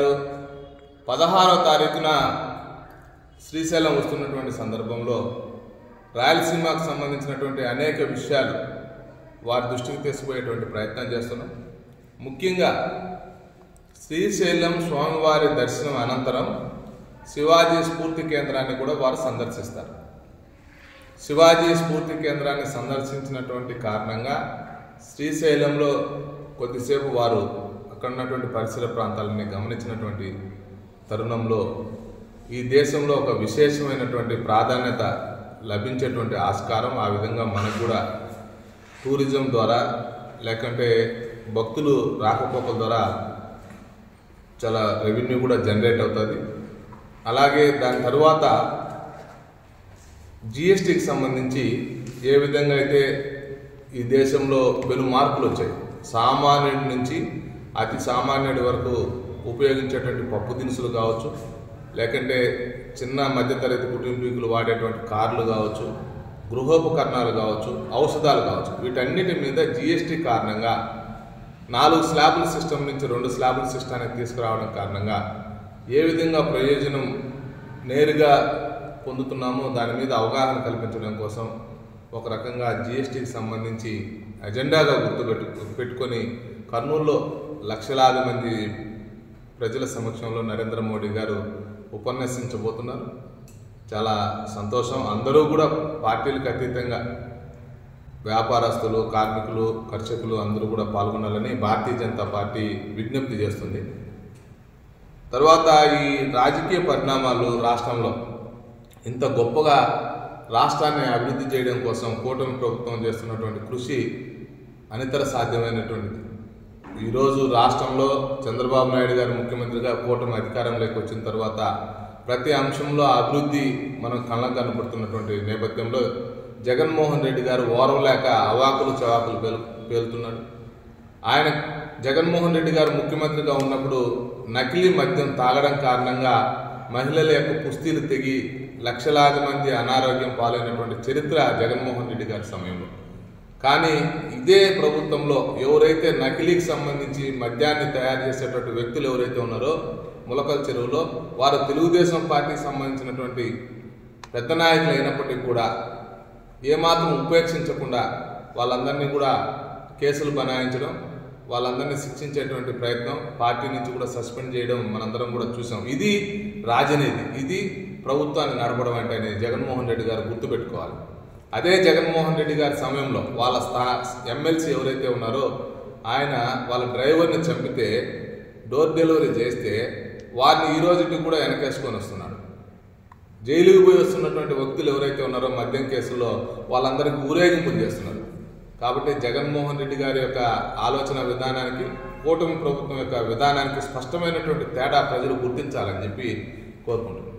గారు 16వ తారీఖున శ్రీశైలం వస్తున్నటువంటి సందర్భంలో రాయలసీమకు సంబంధించినటువంటి అనేక విషయాలు వారి దృష్టికి తీసుకుపోయేటువంటి ప్రయత్నం చేస్తున్నాం. ముఖ్యంగా శ్రీశైలం స్వామివారి దర్శనం అనంతరం శివాజీ స్ఫూర్తి కేంద్రాన్ని కూడా వారు సందర్శిస్తారు. శివాజీ స్ఫూర్తి కేంద్రాన్ని సందర్శించినటువంటి కారణంగా శ్రీశైలంలో కొద్దిసేపు వారు అక్కడ ఉన్నటువంటి పరిసర ప్రాంతాలని గమనించినటువంటి తరుణంలో ఈ దేశంలో ఒక విశేషమైనటువంటి ప్రాధాన్యత లభించేటువంటి ఆస్కారం, ఆ విధంగా మనకు కూడా టూరిజం ద్వారా లేకంటే భక్తులు రాకపోకల ద్వారా చాలా రెవెన్యూ కూడా జనరేట్ అవుతుంది. అలాగే దాని తరువాత జిఎస్టీకి సంబంధించి ఏ విధంగా అయితే ఈ దేశంలో పెను మార్పులు వచ్చాయి, సామాన్యుడి నుంచి అతి సామాన్యుడి వరకు ఉపయోగించేటువంటి పప్పు దినుసులు కావచ్చు, లేకంటే చిన్న మధ్యతరగతి కుటుంబీకులు వాడేటువంటి కార్లు కావచ్చు, గృహోపకరణాలు కావచ్చు, ఔషధాలు కావచ్చు, వీటన్నిటి మీద జిఎస్టీ కారణంగా 4 స్లాబుల సిస్టమ్ నుంచి 2 స్లాబుల సిస్టానికి తీసుకురావడం కారణంగా ఏ విధంగా ప్రయోజనం నేరుగా పొందుతున్నామో దాని మీద అవగాహన కల్పించడం కోసం ఒక రకంగా జిఎస్టీకి సంబంధించి అజెండాగా పెట్టుకొని కర్నూలులో లక్షలాది మంది ప్రజల సమక్షంలో నరేంద్ర మోడీ గారు ఉపన్యసించబోతున్నారు. చాలా సంతోషం. అందరూ కూడా పార్టీలకు అతీతంగా వ్యాపారస్తులు, కార్మికులు, కర్షకులు అందరూ కూడా పాల్గొనాలని భారతీయ జనతా పార్టీ విజ్ఞప్తి చేస్తుంది. తర్వాత ఈ రాజకీయ పరిణామాలు రాష్ట్రంలో ఇంత గొప్పగా రాష్ట్రాన్ని అభివృద్ధి చేయడం కోసం కూటమి ప్రభుత్వం చేస్తున్నటువంటి కృషి అనితర సాధ్యమైనటువంటిది. ఈరోజు రాష్ట్రంలో చంద్రబాబు నాయుడు గారు ముఖ్యమంత్రిగా కూటమి అధికారంలోకి వచ్చిన తర్వాత ప్రతి అంశంలో అభివృద్ధి మనం కళ్ళకు కనపడుతున్నటువంటి నేపథ్యంలో జగన్మోహన్ రెడ్డి గారు ఓర్వలేక అవాకులు చవాకులు పేలుతున్నాడు. ఆయన జగన్మోహన్ రెడ్డి గారు ముఖ్యమంత్రిగా ఉన్నప్పుడు నకిలీ మద్యం తాగడం కారణంగా మహిళల యొక్క పుస్తీలు తెగి లక్షలాది మంది అనారోగ్యం పాలైనటువంటి చరిత్ర జగన్మోహన్ రెడ్డి గారి సమయంలో. కానీ ఇదే ప్రభుత్వంలో ఎవరైతే నకిలీకి సంబంధించి మద్యాన్ని తయారు చేసేటువంటి వ్యక్తులు ఎవరైతే ఉన్నారో ములకల చెరువులో, వారు తెలుగుదేశం పార్టీకి సంబంధించినటువంటి పెద్ద నాయకులు అయినప్పటికీ కూడా ఏమాత్రం ఉపేక్షించకుండా వాళ్ళందరినీ కూడా కేసులు బనాయించడం, వాళ్ళందరినీ శిక్షించేటువంటి ప్రయత్నం, పార్టీ నుంచి కూడా సస్పెండ్ చేయడం మనందరం కూడా చూసాం. ఇది రాజనీతి, ఇది ప్రభుత్వాన్ని నడపడం అంటేనే జగన్మోహన్ రెడ్డి గారు గుర్తుపెట్టుకోవాలి. అదే జగన్మోహన్ రెడ్డి గారి సమయంలో వాళ్ళ ఎమ్మెల్సీ ఎవరైతే ఉన్నారో ఆయన వాళ్ళ డ్రైవర్ని చంపితే డోర్ డెలివరీ చేస్తే వారిని ఈ రోజుకి కూడా వెనకేసుకొని వస్తున్నాడు. జైలుకు పోయి వస్తున్నటువంటి వ్యక్తులు ఎవరైతే ఉన్నారో మద్యం కేసుల్లో వాళ్ళందరికీ ఊరేగింపులు చేస్తున్నారు. కాబట్టి జగన్మోహన్ రెడ్డి గారి యొక్క ఆలోచన విధానానికి, కూటమి ప్రభుత్వం యొక్క విధానానికి స్పష్టమైనటువంటి తేడా ప్రజలు గుర్తించాలని చెప్పి కోరుకుంటున్నారు.